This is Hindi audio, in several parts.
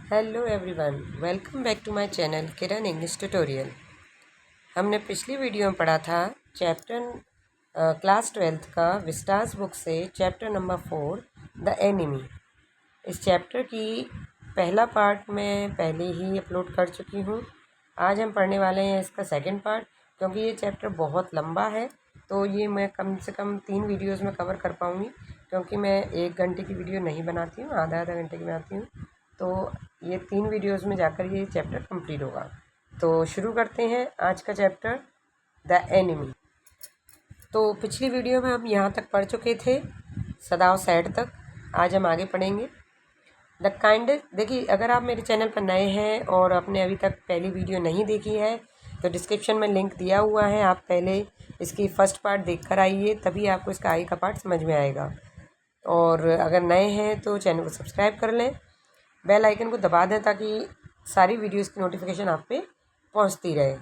Hello everyone, welcome back to my channel Kiran English tutorial. हमने पिछली वीडियो में पढ़ा था क्लास 12th का विस्टास बुक से चैप्टर नंबर 4 द एनिमी। इस चैप्टर की पहला पार्ट मैं पहले ही अपलोड कर चुकी हूँ। आज हम पढ़ने वाले हैं इसका सेकंड पार्ट, क्योंकि ये चैप्टर बहुत लंबा है तो ये मैं कम से कम 3 वीडियोज़ में कवर कर पाऊँगी, क्योंकि मैं 1 घंटे की वीडियो नहीं बनाती हूँ, आधा घंटे की बनाती हूँ। तो ये 3 वीडियोज़ में जाकर ये चैप्टर कंप्लीट होगा। तो शुरू करते हैं आज का चैप्टर द एनिमी। तो पिछली वीडियो में हम यहाँ तक पढ़ चुके थे, सदाओ सैड तक। आज हम आगे पढ़ेंगे द काइंडेस्ट। देखिए, अगर आप मेरे चैनल पर नए हैं और आपने अभी तक पहली वीडियो नहीं देखी है तो डिस्क्रिप्शन में लिंक दिया हुआ है, आप पहले इसकी फर्स्ट पार्ट देख कर आइए, तभी आपको इसका आगे का पार्ट समझ में आएगा। और अगर नए हैं तो चैनल को सब्सक्राइब कर लें, बेल आइकन को दबा दें ताकि सारी वीडियोस की नोटिफिकेशन आप पे पहुंचती रहे।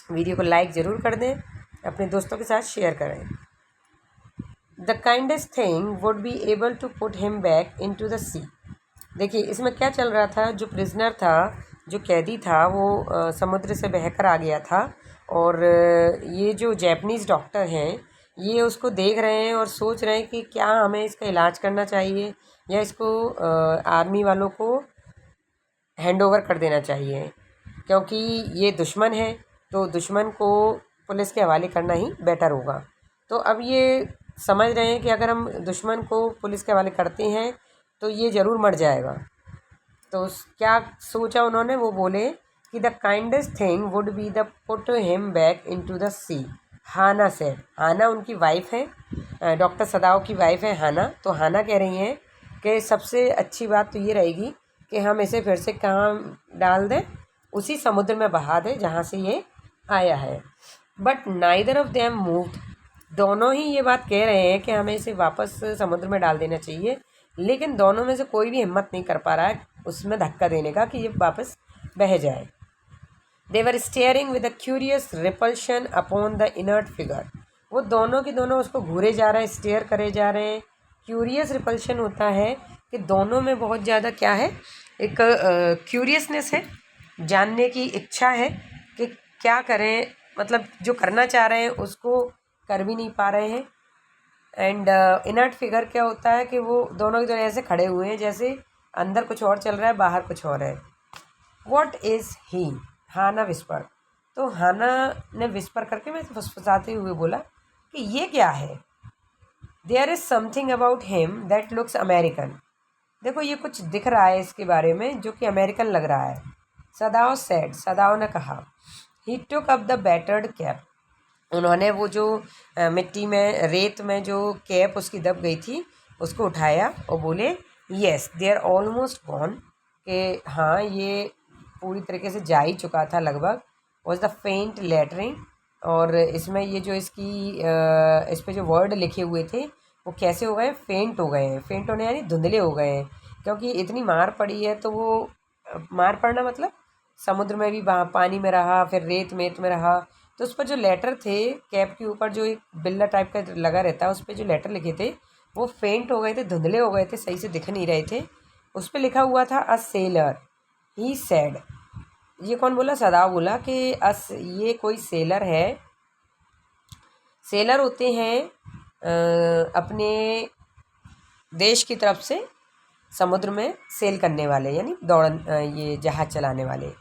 वीडियो को लाइक ज़रूर कर दें, अपने दोस्तों के साथ शेयर करें। The kindest thing would be able to put him back into the sea. देखिए, इसमें क्या चल रहा था, जो प्रिजनर था, जो कैदी था, वो समुद्र से बहकर आ गया था। और ये जो जैपनीज़ डॉक्टर हैं, ये उसको देख रहे हैं और सोच रहे हैं कि क्या हमें इसका इलाज करना चाहिए या इसको आर्मी वालों को हैंड ओवर कर देना चाहिए, क्योंकि ये दुश्मन है तो दुश्मन को पुलिस के हवाले करना ही बेटर होगा। तो अब ये समझ रहे हैं कि अगर हम दुश्मन को पुलिस के हवाले करते हैं तो ये ज़रूर मर जाएगा। तो क्या सोचा उन्होंने, वो बोले कि the kindest thing would be the put him back into the sea. Hana से, हाना उनकी वाइफ है, डॉक्टर सदाओ की वाइफ है हाना। तो हाना कह रही हैं कि सबसे अच्छी बात तो ये रहेगी कि हम इसे फिर से कहाँ डाल दें, उसी समुद्र में बहा दें जहाँ से ये आया है। But neither of them moved. दोनों ही ये बात कह रहे हैं कि हमें इसे वापस समुद्र में डाल देना चाहिए, लेकिन दोनों में से कोई भी हिम्मत नहीं कर पा रहा है उसमें धक्का देने का कि ये वापस बह जाए। They were staring with a curious repulsion upon the inert figure. वो दोनों के दोनों उसको घूरे जा रहे हैं, स्टेयर करे जा रहे हैं। क्यूरियस रिपल्शन होता है कि दोनों में बहुत ज़्यादा क्या है, एक क्यूरियसनेस है, जानने की इच्छा है कि क्या करें, मतलब जो करना चाह रहे हैं उसको कर भी नहीं पा रहे हैं। एंड इनर्ट फिगर क्या होता है कि वो दोनों के दोनों ऐसे खड़े हुए हैं जैसे अंदर कुछ और चल रहा है, बाहर कुछ और है। What is he, Hana whisper. तो हाना ने विस्पर करके मैं फुसफुसाते हुए बोला कि ये क्या है। There is something about him that looks American. देखो, ये कुछ दिख रहा है इसके बारे में जो कि अमेरिकन लग रहा है। सदाओ सेड, सदाओ ने कहा। He took up the battered cap. उन्होंने वो जो मिट्टी में, रेत में जो कैप उसकी दब गई थी उसको उठाया और बोले yes they are almost gone, कि हाँ ये पूरी तरीके से जा ही चुका था लगभग। वॉज द फेंट लेटरिंग। और इसमें ये जो इसकी इस पर जो वर्ड लिखे हुए थे वो कैसे हो गए, फेंट हो गए हैं। फेंट होने यानी धुंधले हो गए हैं, क्योंकि इतनी मार पड़ी है। तो वो मार पड़ना मतलब समुद्र में भी पानी में रहा, फिर रेत मेत में रहा। तो उस पर जो लेटर थे, कैप के ऊपर जो एक बिल्ला टाइप का लगा रहता है, उस पर जो लेटर लिखे थे वो फेंट हो गए थे, धुंधले हो गए थे, सही से दिख नहीं रहे थे। उस पर लिखा हुआ था अ सेलर, ही सेड। ये कौन बोला, सदाओ बोला कि ये कोई सेलर है। सेलर होते हैं अपने देश की तरफ से समुद्र में सेल करने वाले, यानी ये जहाज़ चलाने वाले।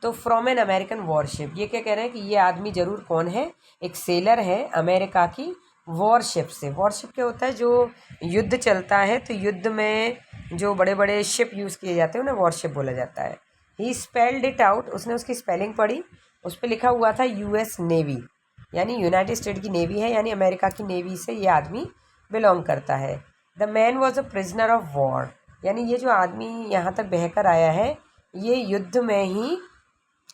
तो फ्रॉम एन अमेरिकन वॉरशिप, ये क्या कह रहे हैं कि ये आदमी ज़रूर कौन है, एक सेलर है अमेरिका की वॉरशिप से। वॉरशिप क्या होता है, जो युद्ध चलता है तो युद्ध में जो बड़े बड़े शिप यूज़ किए जाते हैं उन्हें वॉरशिप बोला जाता है। ही स्पेल्ड इट आउट, उसने उसकी स्पेलिंग पढ़ी। उस पर लिखा हुआ था यूएस नेवी, यानी यूनाइटेड स्टेट की नेवी है, यानी अमेरिका की नेवी से ये आदमी बिलोंग करता है। The man was a prisoner of war, यानी ये जो आदमी यहाँ तक बहकर आया है ये युद्ध में ही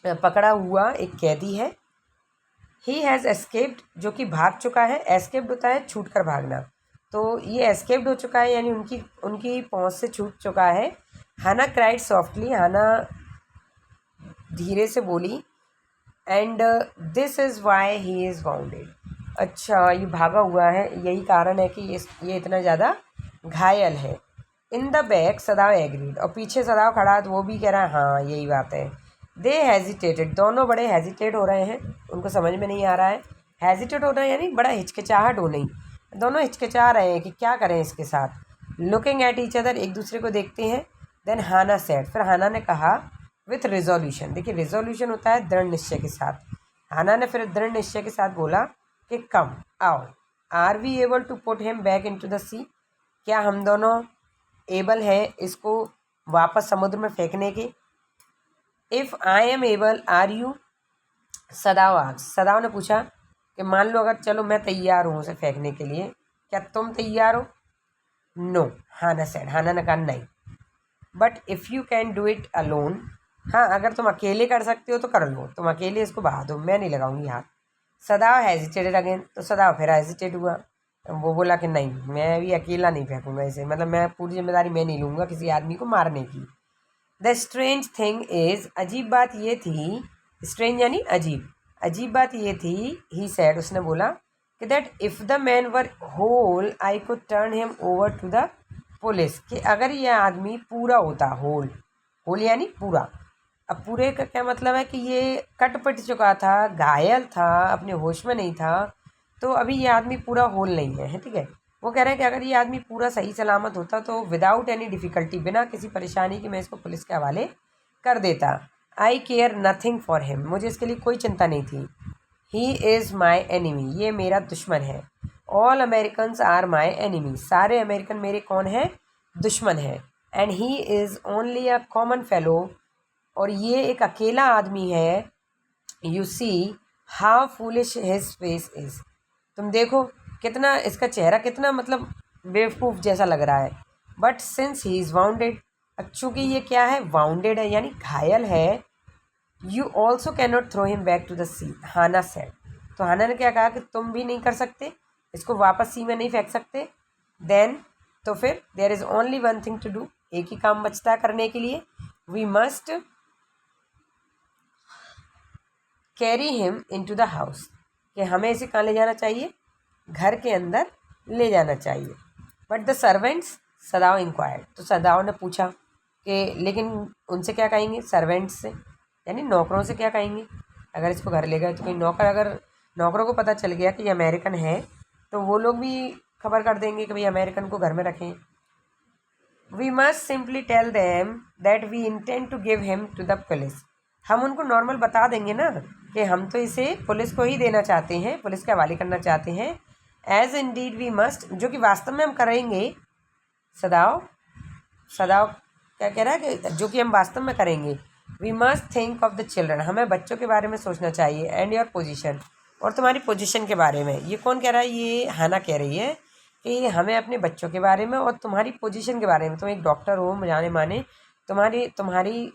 पकड़ा हुआ एक कैदी है। ही हैज़ एस्केप्ड, जो कि भाग चुका है। एस्केप्ड होता है छूट कर भागना, तो ये एस्केप्ड हो चुका है, यानी उनकी उनकी पहुँच से छूट चुका है। हाना क्राइड सॉफ्टली, हाना धीरे से बोली। And this is why he is bounded. अच्छा, ये भागा हुआ है, यही कारण है कि ये इतना ज़्यादा घायल है। इन द बैक सदाव एग्रीड, और पीछे सदाव खड़ा है तो वो भी कह रहा है हाँ यही बात है। दे हेजिटेटेड, दोनों बड़े हेजिटेट हो रहे हैं, उनको समझ में नहीं आ रहा है। हेजिटेट हो रहे हैं यानी बड़ा हिचकिचाहट हो नहीं, दोनों हिचकिचा रहे हैं कि क्या करें इसके साथ। लुकिंग एट ईच अदर, एक दूसरे को देखते हैं। देन हाना सेड, फिर हाना ने कहा विथ रिजोल्यूशन, देखिए रिजोल्यूशन होता है दृढ़ निश्चय के साथ। हाना ने फिर दृढ़ निश्चय के साथ बोला कि कम आओ, are we able to put him back into the sea, क्या हम दोनों एबल है इसको वापस समुद्र में फेंकने के। If I am able are you, Sadao asked, Sadao ने पूछा कि मान लो अगर चलो मैं तैयार हूँ उसे फेंकने के लिए, क्या तुम तैयार हो। नो, हाना सेड, हाना ने कहा नहीं। But if you can do it alone, हाँ अगर तुम अकेले कर सकते हो तो कर लो, तुम अकेले इसको बहा दो, मैं नहीं लगाऊंगी हाथ। सदाव हेजिटेटेड अगेन, तो सदाव फिर हेजिटेट हुआ, वो बोला कि नहीं मैं भी अकेला नहीं फेंकूंगा इसे, मतलब मैं पूरी जिम्मेदारी मैं नहीं लूँगा किसी आदमी को मारने की। द स्ट्रेंज थिंग इज़, अजीब बात ये थी, स्ट्रेंज यानी अजीब, अजीब बात ये थी, ही सेड, उसने बोला कि that if the man were whole I could turn him over to the police, कि अगर ये आदमी पूरा होता, होल, होल यानी पूरा, अब पूरे का क्या मतलब है कि ये कट पिट चुका था, घायल था, अपने होश में नहीं था, तो अभी ये आदमी पूरा होल नहीं है, ठीक है। वो कह रहे हैं कि अगर ये आदमी पूरा सही सलामत होता तो विदाउट एनी डिफ़िकल्टी, बिना किसी परेशानी के मैं इसको पुलिस के हवाले कर देता। आई केयर नथिंग फॉर हिम, मुझे इसके लिए कोई चिंता नहीं थी। ही इज़ माई एनिमी, ये मेरा दुश्मन है। All Americans are my enemy, सारे अमेरिकन मेरे कौन हैं, दुश्मन हैं। And he is only a common fellow, और ये एक अकेला आदमी है। You see how foolish his face is, तुम देखो कितना इसका चेहरा कितना मतलब बेवकूफ़ जैसा लग रहा है। But since he is wounded, चूँकि ये क्या है, वाउंडेड है यानी घायल है। You also cannot throw him back to the sea, Hana said, तो हाना ने क्या कहा कि तुम भी नहीं कर सकते, इसको वापस सी में नहीं फेंक सकते। देन, तो फिर there is only one thing to do, एक ही काम बचता है करने के लिए। We must carry him into the house, कि हमें इसे कहाँ ले जाना चाहिए, घर के अंदर ले जाना चाहिए। बट द सर्वेंट्स, सदाव इंक्वायर्ड, तो सदाव ने पूछा कि लेकिन उनसे क्या कहेंगे, सर्वेंट्स से यानी नौकरों से क्या कहेंगे, अगर इसको घर ले गए तो कोई नौकर, अगर नौकरों को पता चल गया कि ये अमेरिकन है तो वो लोग भी खबर कर देंगे कि भाई अमेरिकन को घर में रखें। We must simply tell them that we intend to give him to the police, हम उनको नॉर्मल बता देंगे ना कि हम तो इसे पुलिस को ही देना चाहते हैं, पुलिस के हवाले करना चाहते हैं। एज इंडीड वी मस्ट, जो कि वास्तव में हम करेंगे। सदाव, सदाव क्या कह रहा है कि जो कि हम वास्तव में करेंगे। We must think of the children, हमें बच्चों के बारे में सोचना चाहिए। एंड योर पोजीशन, और तुम्हारी पोजीशन के बारे में। ये कौन कह रहा है, ये हाना कह रही है कि हमें अपने बच्चों के बारे में और तुम्हारी पोजीशन के बारे में, तुम एक डॉक्टर हो जाने माने, तुम्हारी तुम्हारी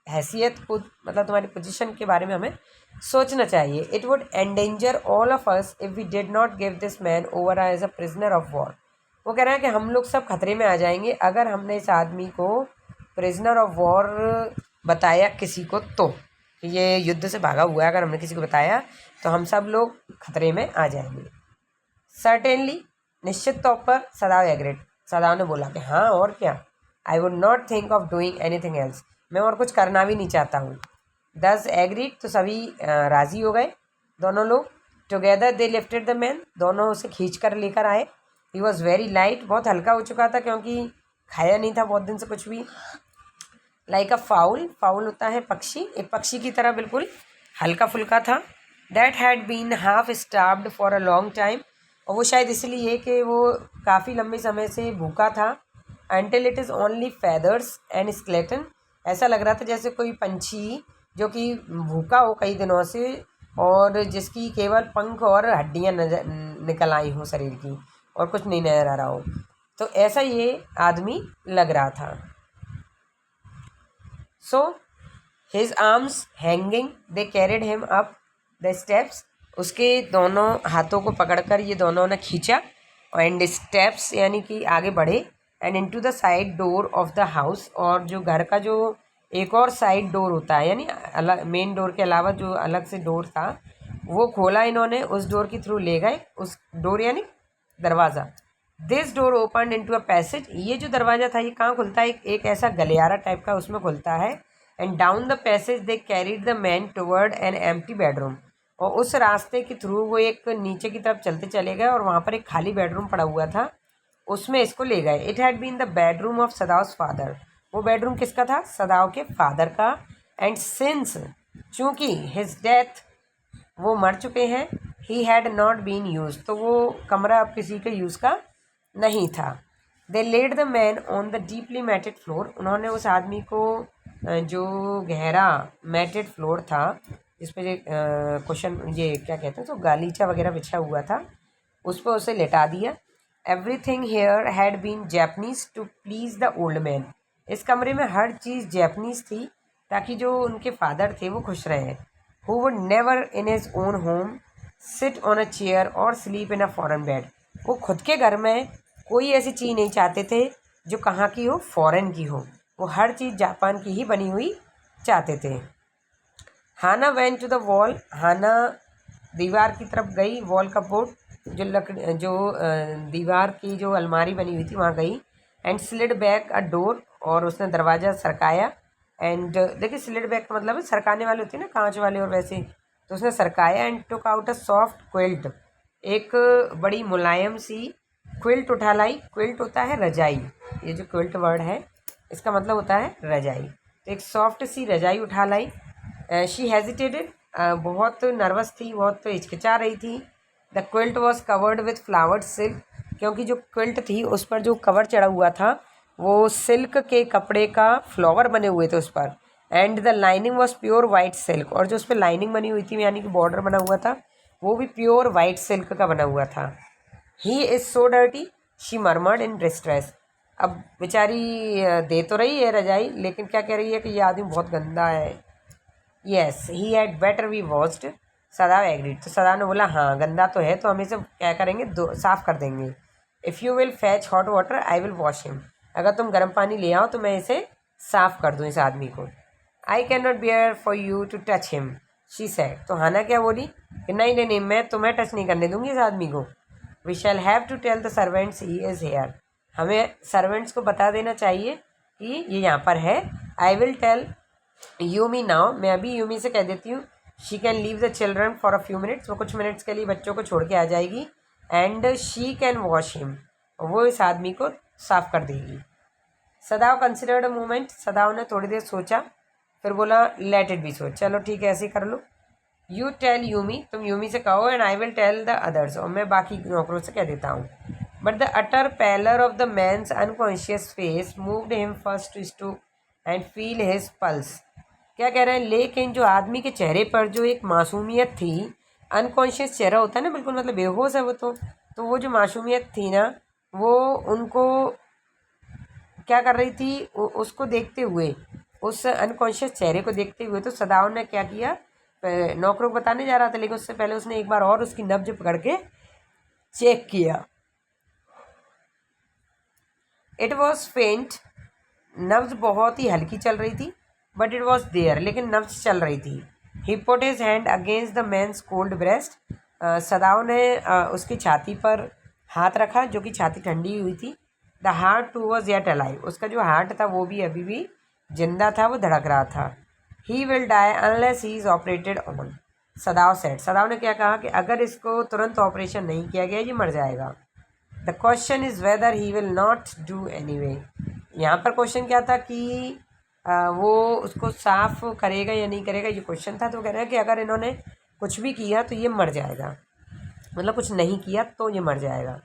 हैसियत को, मतलब तुम्हारी पोजीशन के बारे में हमें सोचना चाहिए। It would endanger all of us if we did not give this man over as a prisoner of war, वो कह रहा है कि हम लोग सब खतरे में आ जाएंगे अगर हमने इस आदमी को प्रिजनर ऑफ वॉर बताया किसी को, तो ये युद्ध से भागा हुआ है अगर हमने किसी को बताया तो हम सब लोग खतरे में आ जाएंगे। सर्टेनली, निश्चित तौर पर, सदाव एग्रीड, सदाव ने बोला कि हाँ और क्या। I would not think of doing anything else, मैं और कुछ करना भी नहीं चाहता हूँ। दस एग्रीड, तो सभी राज़ी हो गए दोनों लोग। Together they lifted the man, दोनों उसे खींच कर लेकर आए। ही वॉज़ वेरी लाइट, बहुत हल्का हो चुका था क्योंकि खाया नहीं था बहुत दिन से कुछ भी। लाइक अ फाउल, फाउल होता है पक्षी, एक पक्षी की तरह बिल्कुल हल्का फुल्का था। That had been half starved for a long time, और वो शायद इसलिए कि वो काफ़ी लंबे समय से भूखा था। Until it is only feathers and skeleton, ऐसा लग रहा था जैसे कोई पंछी जो कि भूखा हो कई दिनों से और जिसकी केवल पंख और हड्डियाँ नजर निकल आई हों शरीर की, और कुछ नहीं नजर आ रहा हो, तो ऐसा ये आदमी लग रहा था। So his arms hanging, they carried him up the steps, उसके दोनों हाथों को पकड़कर ये दोनों ने खींचा, एंड स्टेप्स यानी कि आगे बढ़े, and into the side door of the house, और जो घर का जो एक और साइड डोर होता है यानी अलग मेन डोर के अलावा जो अलग से डोर था वो खोला इन्होंने, उस डोर के थ्रू ले गए, उस डोर यानी दरवाज़ा, this door open into a passage, ये जो दरवाज़ा था ये कहाँ खुलता है, एक ऐसा गलियारा टाइप का उसमें खुलता है। And down the passage they carried the man toward an empty bedroom, और उस रास्ते के थ्रू वो एक नीचे की तरफ चलते चले गए और वहाँ पर एक खाली बेडरूम पड़ा हुआ था, उसमें इसको ले गए। It had been the bedroom of Sadao's father, वो बेडरूम किसका था, सदाव के फादर का। एंड सिंस, चूँकि हिज डेथ, वो मर चुके हैं, he had not been use, तो वो कमरा अब किसी के यूज़ का नहीं था। They laid the man on the deeply matted floor, उन्होंने उस आदमी को जो गहरा मैटेड फ्लोर था जिस पे क्वेश्चन ये क्या कहते हैं, तो गालीचा वगैरह बिछा हुआ था, उस पर उसे लेटा दिया। Everything here had been Japanese to please the old man, इस कमरे में हर चीज़ जैपनीज थी ताकि जो उनके फादर थे वो खुश रहें। Who would never in his own home sit on a chair or sleep in a foreign bed, वो खुद के घर में कोई ऐसी चीज़ नहीं चाहते थे जो कहाँ की हो, फॉरेन की हो, वो हर चीज़ जापान की ही बनी हुई चाहते थे। हाना वेंट टू द वॉल, हाना दीवार की तरफ गई, वॉल का बोर्ड जो लकड़ी जो दीवार की जो अलमारी बनी हुई थी वहाँ गई। And slid back a door, और उसने दरवाज़ा सरकाया। एंड देखिए स्लिड बैक का मतलब है सरकाने वाले होते हैं ना, कांच वाले और वैसे, तो उसने सरकाया। And took out a soft quilt, एक बड़ी मुलायम सी क्विल्ट उठा लाई। क्विल्ट होता है रजाई, ये जो क्विल्ट वर्ड है इसका मतलब होता है रजाई, तो एक सॉफ्ट सी रजाई उठा लाई। शी हेजिटेटेड, बहुत नर्वस थी, बहुत हिचकिचा रही थी। The quilt was covered with flowered silk, क्योंकि जो क्विल्ट थी उस पर जो कवर चढ़ा हुआ था वो सिल्क के कपड़े का फ्लावर बने हुए थे उस पर। And the lining was pure white silk, और जो उस पर लाइनिंग बनी हुई थी यानी कि बॉर्डर बना हुआ था वो भी प्योर वाइट सिल्क का बना हुआ था। He is so dirty, she murmured in distress, अब बेचारी दे तो रही है रजाई लेकिन क्या कह रही है कि ये आदमी बहुत गंदा है। Yes he had better be washed, सदाव agreed, तो सदाव ने बोला हाँ गंदा तो है, तो हम इसे क्या करेंगे, दो साफ़ कर देंगे। If you will fetch hot water I will wash him, अगर तुम गर्म पानी ले आओ तो मैं इसे साफ़ कर दूँ इस आदमी को। I can not bear for you to touch him, she said, तो हाना क्या बोली कि नहीं नहीं नहीं मैं तुम्हें टच नहीं करने दूंगी इस आदमी को। We shall have to tell the servants he is here, हमें सर्वेंट्स को बता देना चाहिए कि ये यहाँ पर है। I will tell Yumi now, मैं अभी यूमी से कह देती हूँ। She can leave the children for a few minutes, वो कुछ मिनट्स के लिए बच्चों को छोड़ के आ जाएगी। And she can wash him, वो इस आदमी को साफ कर देगी। सदाव कंसिडर्ड अ मोमेंट, सदाव ने थोड़ी देर सोचा, फिर बोला लेट इट बी सो, चलो ठीक है ऐसे ही कर लो। यू टेल यूमी, तुम यूमी से कहो, and I will tell the others, और मैं बाकी नौकरों से कह देता हूँ। But the utter pallor of the man's unconscious face moved him first to stoop and feel his pulse, क्या कह रहे हैं, लेकिन जो आदमी के चेहरे पर जो एक मासूमियत थी, अनकॉन्शियस चेहरा होता है ना बिल्कुल, मतलब बेहोश है वो, तो वो जो मासूमियत थी ना वो उनको क्या कर रही थी, उसको देखते हुए, उस अनकॉन्शियस चेहरे को देखते हुए, तो सदाव ने क्या किया, नौकरों को बताने जा रहा था लेकिन उससे पहले उसने एक बार और उसकी नब्ज पकड़ के चेक किया। इट वॉज फेंट, नब्ज बहुत ही हल्की चल रही थी, बट इट वॉज देयर, लेकिन नब्ज चल रही थी। He put his hand against the man's cold breast, Sadao ने उसकी छाती पर हाथ रखा जो कि छाती ठंडी हुई थी। The heart too was yet alive, उसका जो हार्ट था वो भी अभी भी जिंदा था, वो धड़क रहा था। He will die unless he is operated on, Sadao said, Sadao ने क्या कहा कि अगर इसको तुरंत ऑपरेशन नहीं किया गया ये मर जाएगा। The question is weather he will not do any way, यहाँ पर क्वेश्चन क्या था कि वो उसको साफ करेगा या नहीं करेगा, ये क्वेश्चन था। तो कह रहा है कि अगर इन्होंने कुछ भी किया तो ये मर जाएगा, मतलब कुछ नहीं किया तो ये मर जाएगा।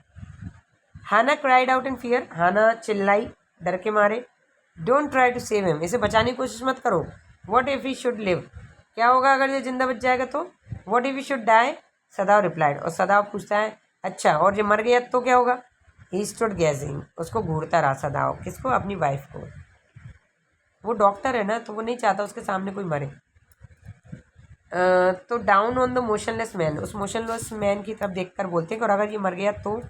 Hana cried out in fear, Hana चिल्लाई डर के मारे। Don't try to save him, इसे बचाने की कोशिश मत करो। What if he should live, क्या होगा अगर ये जिंदा बच जाएगा तो। What if he should die, Sadao replied, और सदाव पूछता है अच्छा और ये मर गया तो क्या होगा। ही स्टूड गैजिंग, उसको घूरता रहा सदाव, किसको, अपनी वाइफ को। वो डॉक्टर है ना तो वो नहीं चाहता उसके सामने कोई मरे। तो down on the motionless man, उस मोशनलेस मैन की तरफ देखकर बोलते हैं कि और अगर ये मर गया तो।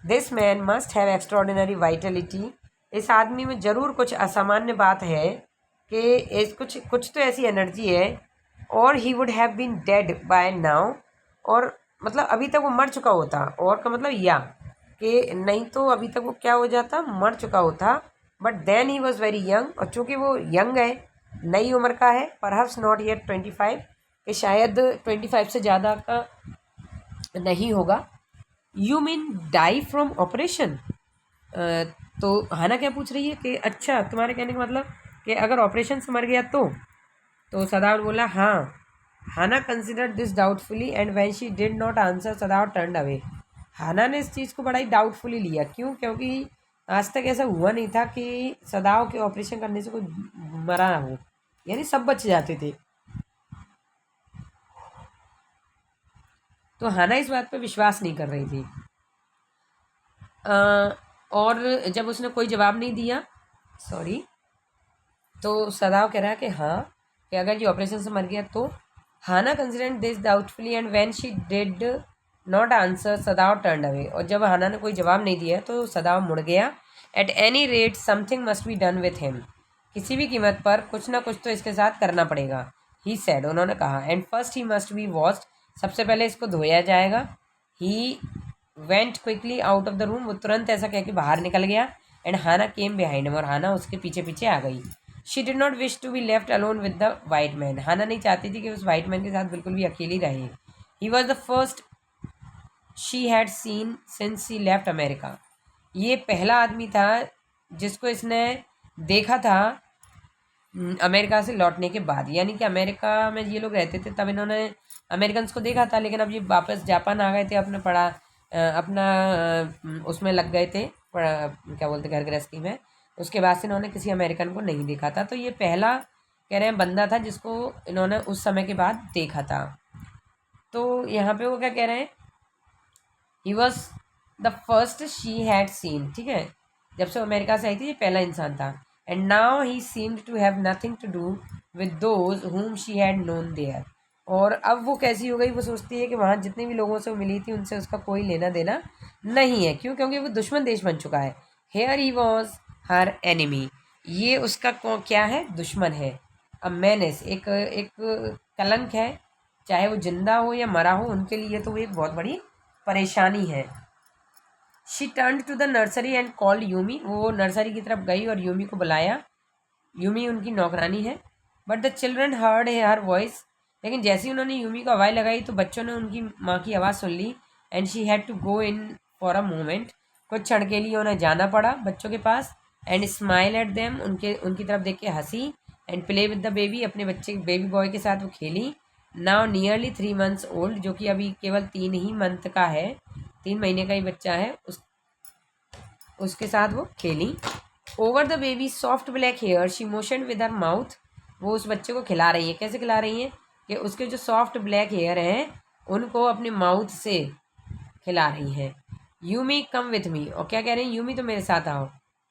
This man must have extraordinary Vitality, इस आदमी में ज़रूर कुछ असामान्य बात है कि इस कुछ कुछ तो ऐसी एनर्जी है। और he would have been dead by now, और मतलब अभी तक वो मर चुका होता, और का मतलब या कि नहीं तो अभी तक वो क्या हो जाता, मर चुका होता। But then he was very young, और चूँकि वो यंग है, नई उम्र का है, परहैप्स नॉट येट 25, कि शायद 25 से ज़्यादा का नहीं होगा। You mean die from operation? तो हाना क्या पूछ रही है कि अच्छा, तुम्हारे कहने का मतलब कि अगर ऑपरेशन से मर गया तो सदावर बोला हाँ। Hana considered this doubtfully and when she did not answer Sadao turned away. Hana ने इस चीज़ को बड़ा ही डाउटफुली लिया। क्यों? क्योंकि आज तक ऐसा हुआ नहीं था कि सदाव के ऑपरेशन करने से कोई मरा ना हो, यानी सब बच जाते थे। तो हाना इस बात पे विश्वास नहीं कर रही थी। और जब उसने कोई जवाब नहीं दिया, सॉरी, तो सदाव कह रहा है कि हाँ, कि अगर ये ऑपरेशन से मर गया तो। Hana considered this doubtfully and when she did not answer Sadao turn away. और जब हाना ने कोई जवाब नहीं दिया तो सदाव मुड़ गया। At any rate something must be done with him. किसी भी कीमत पर कुछ ना कुछ तो इसके साथ करना पड़ेगा। ही सेड, उन्होंने कहा। And first he must be washed, सबसे पहले इसको धोया जाएगा। He went quickly out of the room, वो तुरंत ऐसा कह के बाहर निकल गया। And Hana came behind him, और हाना उसके पीछे पीछे आ गई। She did not wish to be left alone with the white man. Hana नहीं चाहती थी कि उस वाइट मैन के साथ बिल्कुल भी अकेली रहे। He was the first she had seen since she left America. ये पहला आदमी था जिसको इसने देखा था अमेरिका से लौटने के बाद। यानी कि अमेरिका में ये लोग रहते थे तब इन्होंने अमेरिकन को देखा था, लेकिन अब ये वापस जापान आ गए थे, अपने अपना उसमें लग गए थे, क्या बोलते, घर गृहस्थी में। उसके बाद से इन्होंने किसी अमेरिकन को नहीं देखा था। तो ये पहला, कह रहे हैं, बंदा था जिसको इन्होंने उस समय के बाद देखा था। तो यहाँ पे वो क्या कह रहे हैं, ही was the first she had scene. ठीक है, जब से अमेरिका से आई थी ये पहला इंसान था। And now he seemed to have nothing to do with those whom she had known there. और अब वो कैसी हो गई, वो सोचती है कि वहाँ जितने भी लोगों से वो मिली थी उनसे उसका कोई लेना देना नहीं है। क्यों? क्योंकि वो दुश्मन देश बन चुका है। Here he was her enemy, ये उसका क्या है, दुश्मन है। अब मैनेस, एक कलंक है, चाहे वो जिंदा हो या मरा हो, उनके लिए तो वो एक बहुत बड़ी परेशानी है। She turn to the nursery and called Yumi. वो नर्सरी की तरफ गई और यूमी को बुलाया। यूमी उनकी नौकरानी है। But the children heard her voice, लेकिन जैसे ही उन्होंने यूमी को आवाज़ लगाई तो बच्चों ने उनकी माँ की आवाज़ सुन ली। And she had to go in for a moment, कुछ क्षण के लिए उन्हें जाना पड़ा बच्चों के पास। एंड स्माइल एट देम, उनकी तरफ देख के हंसी। And play with the baby, अपने बच्चे बेबी बॉय के साथ वो खेली। नाउ नियरली 3 months ओल्ड, जो कि अभी केवल 3 ही मंथ का है, 3 महीने का ही बच्चा है, उसके साथ वो खेली। Over the baby soft black hair she motion with her mouth. वो उस बच्चे को खिला रही है। कैसे खिला रही हैं कि उसके जो सॉफ्ट ब्लैक हेयर हैं उनको अपने माउथ से खिला रही हैं। यूमी कम विथ मी, और क्या कह रही हैं, यूमी तो मेरे साथ आओ।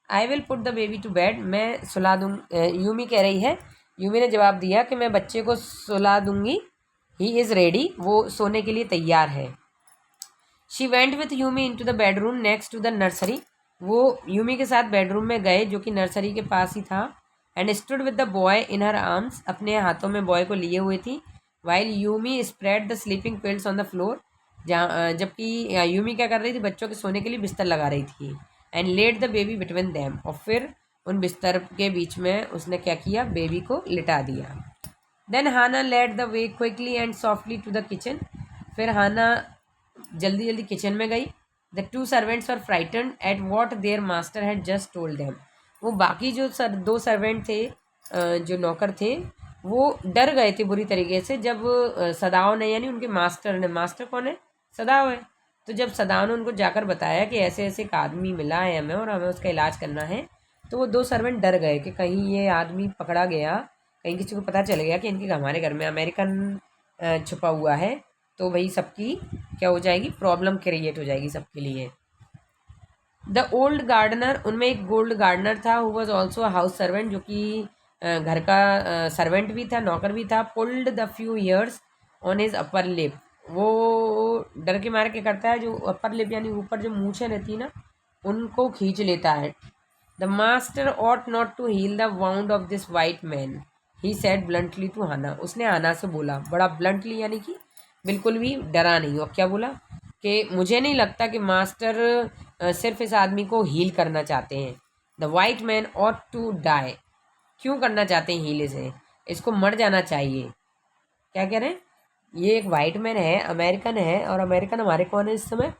I will put the baby to bed, मैं सुला दूँ। यूमी कह रही है, यूमी ने जवाब दिया कि मैं बच्चे को सुला दूंगी। ही इज़ रेडी, वो सोने के लिए तैयार है। She went with Yumi into the bedroom next to the nursery. वो यूमी के साथ बेडरूम में गए जो कि नर्सरी के पास ही था। And stood with the boy in her arms, अपने हाथों में बॉय को लिए हुए थी। While Yumi spread the sleeping pills on the floor, जहाँ जबकि यूमी क्या कर रही थी, बच्चों के सोने के लिए बिस्तर लगा रही थी। And let the baby between them, और फिर उन बिस्तर के बीच में उसने क्या किया, बेबी को लिटा दिया। Then Hana led the way quickly and softly to the kitchen. फिर हाना जल्दी जल्दी किचन में गई। The 2 servants were frightened at what their master had just told them. वो बाकी जो 2 सर्वेंट थे, जो नौकर थे, वो डर गए थे बुरी तरीके से जब सदाओ ने, यानी उनके मास्टर ने, मास्टर कौन है, सदाओ है, तो जब सदाओ ने उनको जाकर बताया कि ऐसे ऐसे एक आदमी मिला है हमें और हमें उसका इलाज करना है, तो वो 2 सर्वेंट डर गए कि कहीं ये आदमी पकड़ा गया, कहीं किसी को पता चल गया कि इनके हमारे घर में अमेरिकन छुपा हुआ है, तो भाई सबकी क्या हो जाएगी, प्रॉब्लम क्रिएट हो जाएगी सबके लिए। द ओल्ड गार्डनर, उनमें एक गोल्ड गार्डनर था, who was also a house servant, जो कि घर का सर्वेंट भी था, नौकर भी था। Pulled the few years on his upper lip, वो डर के मारे क्या करता है, जो अपर लिप यानी ऊपर जो मूछें रहती है ना, उनको खींच लेता है। The master ought not to heal the wound of this white man, he said bluntly to Hana. उसने हाना से बोला बड़ा ब्लंटली, यानी कि बिल्कुल भी डरा नहीं। और क्या बोला कि मुझे नहीं लगता कि मास्टर सिर्फ इस आदमी को हील करना चाहते हैं। The white man ought to die, क्यों करना चाहते हैं हील इसे, इसको मर जाना चाहिए। क्या कह रहे हैं, ये एक वाइट मैन है, अमेरिकन है, और अमेरिकन हमारे कौन है इस समय,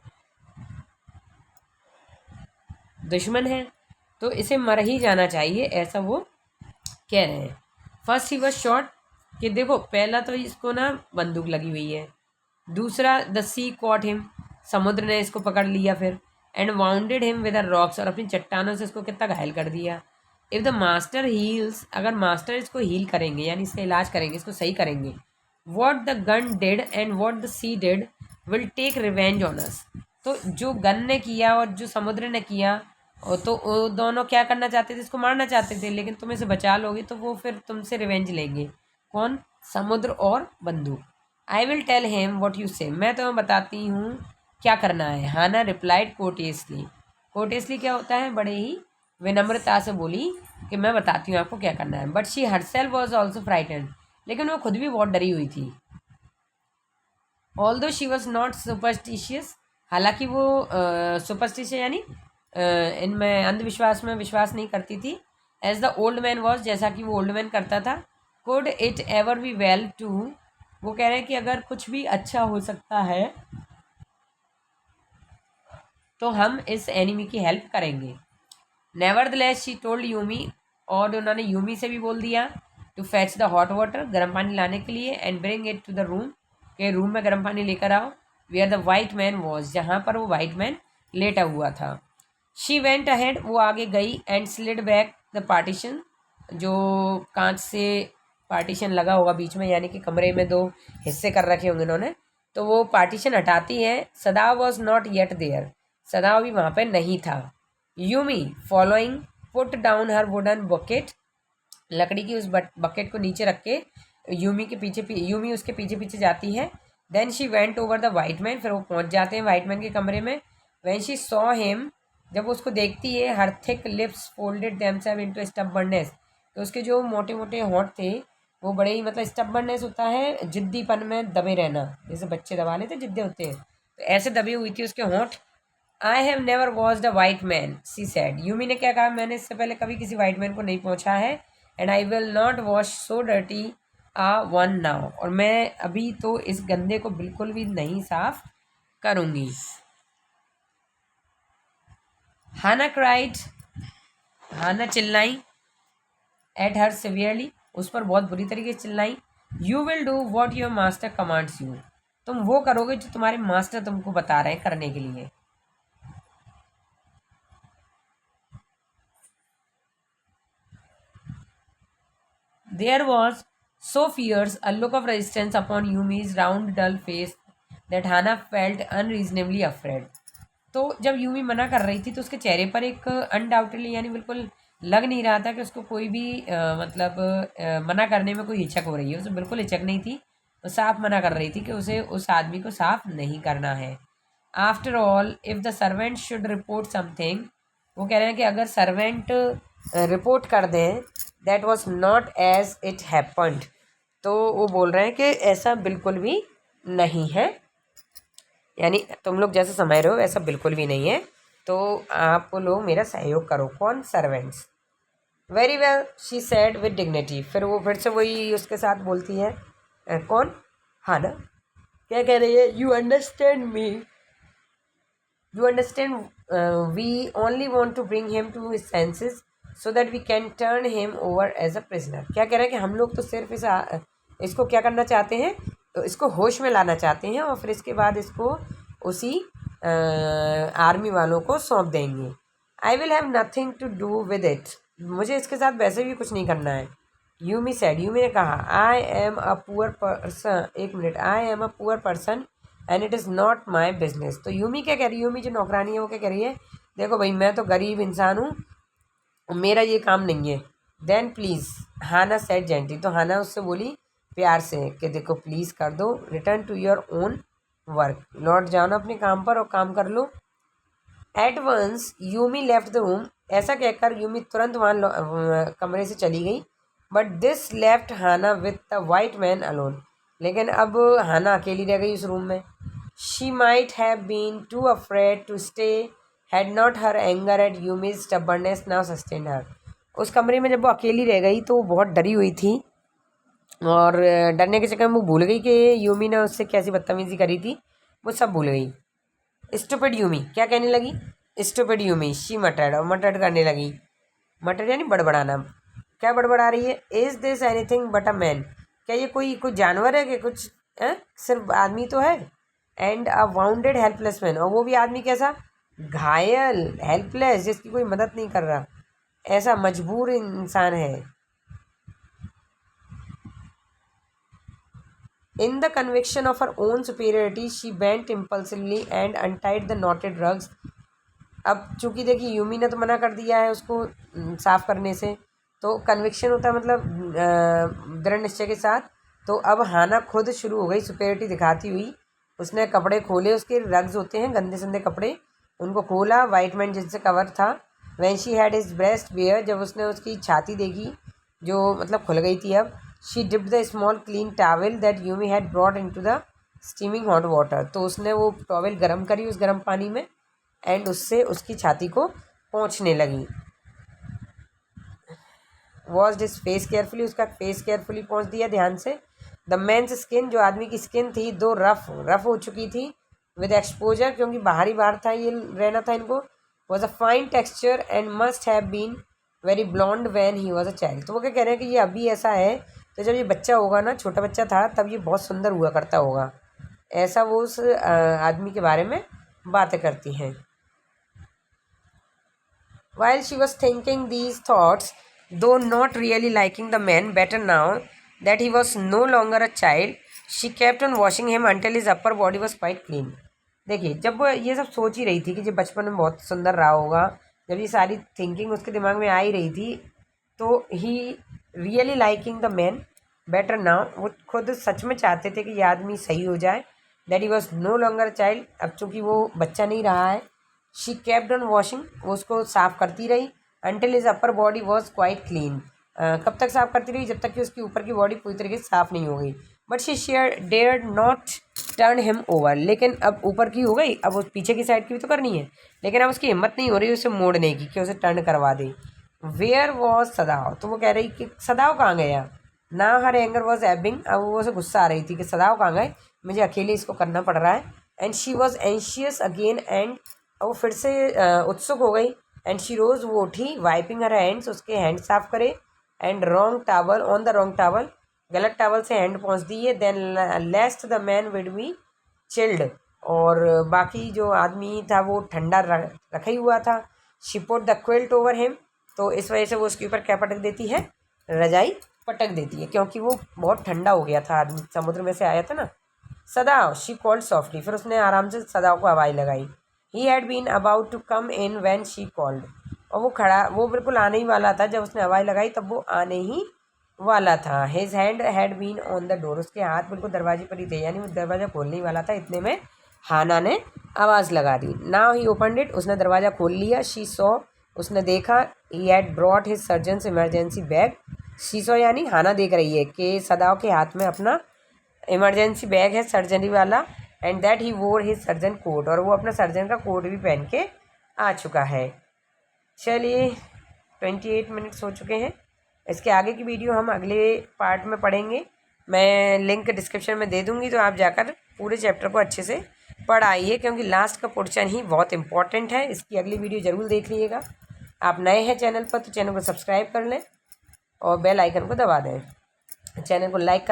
दुश्मन है, तो इसे मर ही जाना चाहिए, ऐसा वो कह रहे हैं। फर्स्ट ही वॉज शॉट, कि देखो पहला तो इसको ना बंदूक लगी हुई है, दूसरा द सी कॉट हिम, समुद्र ने इसको पकड़ लिया फिर, and wounded him with rocks, और अपनी चट्टानों से इसको कितना घायल कर दिया। इफ़ द मास्टर हील्स, अगर मास्टर इसको हील करेंगे यानी इसका इलाज करेंगे, इसको सही करेंगे, what the gun did and what the sea did will take revenge on us, तो जो गन ने किया और जो समुद्र ने किया, और तो वो दोनों क्या करना चाहते थे, इसको मारना चाहते थे, लेकिन तुम इसे बचा लोगे तो वो फिर तुमसे रिवेंज लेंगे। कौन, समुद्र और बंदूक। I will tell him what you say, मैं तुम्हें बताती हूँ क्या करना है। हाना रिप्लाइड कोटियसली, कोटियसली क्या होता है, बड़े ही विनम्रता से बोली कि मैं बताती हूँ आपको क्या करना है। But she herself was also frightened, लेकिन वो खुद भी बहुत डरी हुई थी। Although she was not superstitious, हालांकि वो सुपरस्टिशियस यानी इनमें अंधविश्वास में विश्वास नहीं करती थी। As the old man was, जैसा कि वो ओल्ड मैन करता था। Could it ever be well to, वो कह रहे हैं कि अगर कुछ भी अच्छा हो सकता है तो हम इस एनिमी की हेल्प करेंगे। नेवरदलेस शी टोल्ड यूमी, और उन्होंने यूमी से भी बोल दिया, to fetch the hot water, गर्म पानी लाने के लिए, and bring it to the room, के रूम में गर्म पानी लेकर आओ, where the white man was, जहाँ पर वो वाइट मैन लेटा हुआ था। शी वेंट अहेड, वो आगे गई, and slid back the partition, जो कांच से पार्टीशन लगा होगा बीच में, यानी कि कमरे में दो हिस्से कर रखे होंगे उन्होंने, तो वो पार्टीशन हटाती है। Sadao was not yet there, Sadao भी वहाँ पे नहीं था। Yumi following put down her wooden bucket, लकड़ी की उस बकेट को नीचे रख के यूमी उसके पीछे पीछे जाती है। Then she went over the white man, फिर वो पहुंच जाते हैं वाइट मैन के कमरे में। व्हेन शी सॉ हिम, जब वो उसको देखती है, her thick lips folded themselves into stubbornness, तो उसके जो मोटे मोटे होंठ थे वो बड़े ही, मतलब स्टबर्ननेस होता है जिद्दीपन में दबे रहना, जैसे बच्चे दबा लेते जिद्दे होते हैं, तो ऐसे दबी हुई थी उसके होंठ। I have never watched a white man, she said, Yumi ने क्या कहा, मैंने इससे पहले कभी किसी वाइट मैन को नहीं पहुंचा है। And I will not wash so dirty one now, और मैं अभी तो इस गंदे को बिल्कुल भी नहीं साफ करूँगी। हाना क्राइड, हाना चिल्लाई, एट हर सिवियरली, उस पर बहुत बुरी तरीके से चिल्लाई। You will do what your master commands you, तुम वो करोगे जो तुम्हारे मास्टर तुमको बता रहे हैं करने के लिए। There was so fierce a look of resistance upon Yumi's round, dull face that Hannah felt unreasonably afraid. तो जब यूमी मना कर रही थी तो उसके चेहरे पर एक अनडाउटेडली, यानी बिल्कुल लग नहीं रहा था कि उसको कोई भी मतलब मना करने में कोई हिचक हो रही है, उसे बिल्कुल हिचक नहीं थी। वो साफ मना कर रही थी कि उसे उस आदमी को साफ नहीं करना है। After all if the servant should report something, वो कह रहे हैं कि अगर सर्वेंट रिपोर्ट कर दें, that was not as it happened, तो वो बोल रहे हैं कि ऐसा बिल्कुल भी नहीं है, यानी तुम लोग जैसे समझ रहे हो ऐसा बिल्कुल भी नहीं है, तो आप लोग मेरा सहयोग करो। कौन, servants. Very well she said with dignity, फिर वो फिर से वही उसके साथ बोलती है, कौन, हाँ ना, क्या कह रही है, you understand me, you understand, we only want to bring him to his senses so that we can turn him over as a prisoner. क्या कह रहे हैं कि हम लोग तो सिर्फ इसको क्या करना चाहते हैं, तो इसको होश में लाना चाहते हैं, और फिर इसके बाद इसको उसी आर्मी वालों को सौंप देंगे। I will have nothing to do with it, मुझे इसके साथ वैसे भी कुछ नहीं करना है। यूमी सेड, यूमी ने कहा, I am a poor person, एक minute, I am a poor person and it is not my business. तो यूमी क्या कह रही है, यूमी जो नौकरानी है वो क्या कह रही है, देखो भाई मैं तो गरीब इंसान हूँ, मेरा ये काम नहीं है। Then please, Hana said gently, तो हाना उससे बोली प्यार से कि देखो प्लीज़ कर दो, return to your own work, लौट जाओ ना अपने काम पर और काम कर लो। At once Yumi left the room, ऐसा कहकर यूमी तुरंत वहाँ कमरे से चली गई। But this left Hana with the white man alone, लेकिन अब हाना अकेली रह गई उस रूम में। She might have been too afraid to stay had not her anger at Yumi's stubbornness now sustain हर। उस कमरे में जब वो अकेली रह गई तो वो बहुत डरी हुई थी और डरने के चक्कर में वो भूल गई कि यूमी ने उससे कैसी बदतमीजी करी थी, वो सब भूल गई। स्टूपिड यूमी क्या कहने लगी? स्टूपिड यूमी शी मटर्ड, और मटर्ड करने लगी। मटर्ड यानी बड़बड़ाना। क्या बड़बड़ा रही है? Is this anything but a man, क्या ये कोई जानवर है कि कुछ सिर्फ आदमी तो है। And a bounded helpless man, और वो भी आदमी कैसा? घायल, हेल्पलेस, जिसकी कोई मदद नहीं कर रहा, ऐसा मजबूर इंसान है। In the conviction of her own superiority she bent impulsively and untied the noted rugs. अब चूंकि देखिए यूमी ने तो मना कर दिया है उसको साफ करने से, तो कन्विक्शन होता है मतलब दृढ़ निश्चय के साथ। तो अब हाना खुद शुरू हो गई सुपीरियरिटी दिखाती हुई। उसने कपड़े खोले, उसके रग्स होते हैं गंदे संदे कपड़े, उनको खोला। वाइट मैन जिससे कवर था। When she had his breast bare, जब उसने उसकी छाती देखी जो मतलब खुल गई थी अब। She dipped the small clean towel that Yumi had brought into the steaming hot water, तो उसने वो टॉवल गर्म करी उस गर्म पानी में एंड उससे उसकी छाती को पोंछने लगी। वॉश डिस फेस केयरफुली, उसका फेस केयरफुली पोंछ दिया ध्यान से। द मेन्स स्किन, जो आदमी की स्किन थी दो रफ हो चुकी थी विद एक्सपोजर, क्योंकि बाहरी बाहर था ये रहना था इनको। Was a fine texture and must have been very blond when he was a child. तो वो क्या कह रहे हैं कि ये अभी ऐसा है, तो जब ये बच्चा होगा ना, छोटा बच्चा था, तब ये बहुत सुंदर हुआ करता होगा, ऐसा वो उस आदमी के बारे में बातें करती हैं। While she was thinking these thoughts, though not really liking the man better now that he was no longer a child, she kept on washing him until his upper body was quite clean. देखिए, जब वो ये सब सोच ही रही थी कि जब बचपन में बहुत सुंदर रहा होगा, जब ये सारी थिंकिंग उसके दिमाग में आ ही रही थी, तो he really liking the man better now, वो खुद सच में चाहते थे कि ये आदमी सही हो जाए। That he was no longer child, अब चूँकि वो बच्चा नहीं रहा है। शी केप्ड ऑन वॉशिंग, वो उसको साफ करती रही। Until his upper body was quite clean, कब तक साफ करती रही? जब तक कि उसकी ऊपर की बॉडी पूरी तरीके से साफ नहीं हो गई। But she share dare not turn him over, लेकिन अब ऊपर की हो गई, अब उस पीछे की साइड की भी तो करनी है, लेकिन अब उसकी हिम्मत नहीं हो रही उसे मोड़ने की कि उसे टर्न करवा दे। वेयर वॉज सदाव, तो वो कह रही कि सदाव कहाँ गया? ना हर एंगर वॉज एबिंग, अब वो उसे गुस्सा आ रही थी कि सदाव कहाँ गए, मुझे अकेले इसको करना पड़ रहा है। And she was anxious again, and वो फिर से उत्सुक हो गई। एंड शी रोज, वो उठी, वाइपिंग हर हैंड्स, उसके हैंड साफ करे। And wrong towel on the wrong towel, गलत टावल से हैंड पहुँच दिए। Then lest the man would be chilled, और बाकी जो आदमी था वो ठंडा रखा ही हुआ था। She put the quilt over him, तो इस वजह से वो उसके ऊपर क्या पटक देती है? रजाई पटक देती है, क्योंकि वो बहुत ठंडा हो गया था, आदमी समुद्र में से आया था ना। सदाव, शी कॉल्ड सॉफ्टली, फिर उसने आराम से सदाव को आवाज़ लगाई। He had been about to come in when she called, और वो बिल्कुल आने ही वाला था, जब उसने आवाज़ लगाई तब वो आने ही वाला था। His hand had been on the door, उसके हाथ बिल्कुल दरवाजे पर ही थे, यानी वो दरवाज़ा खोलने ही वाला था, इतने में हाना ने आवाज़ लगा दी। नाउ ही ओपनड इट, उसने दरवाज़ा खोल लिया। शी सॉ, उसने देखा। He had brought his surgeons emergency bag, she saw यानी हाना देख रही है कि सदाव के हाथ में अपना इमरजेंसी बैग है सर्जरी वाला। एंड दैट ही वोर हिज सर्जन कोट, और वो अपना सर्जन का कोट भी पहन के आ चुका है। चलिए 28 मिनट्स हो चुके हैं। इसके आगे की वीडियो हम अगले पार्ट में पढ़ेंगे, मैं लिंक डिस्क्रिप्शन में दे दूँगी, तो आप जाकर पूरे चैप्टर को अच्छे से पढ़ आइए, क्योंकि लास्ट का पोर्शन ही बहुत इंपॉर्टेंट है। इसकी अगली वीडियो ज़रूर देख लीजिएगा। आप नए हैं चैनल पर तो चैनल को सब्सक्राइब कर लें और बेल आइकन को दबा दें। चैनल को लाइक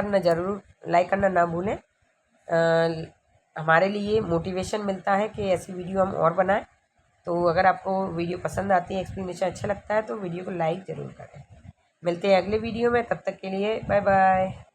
करना ना भूलें। हमारे लिए मोटिवेशन मिलता है कि ऐसी वीडियो हम और बनाएं। तो अगर आपको वीडियो पसंद आती है, एक्सप्लेनेशन अच्छा लगता है, तो वीडियो को लाइक ज़रूर करें। मिलते हैं अगले वीडियो में, तब तक के लिए बाय बाय।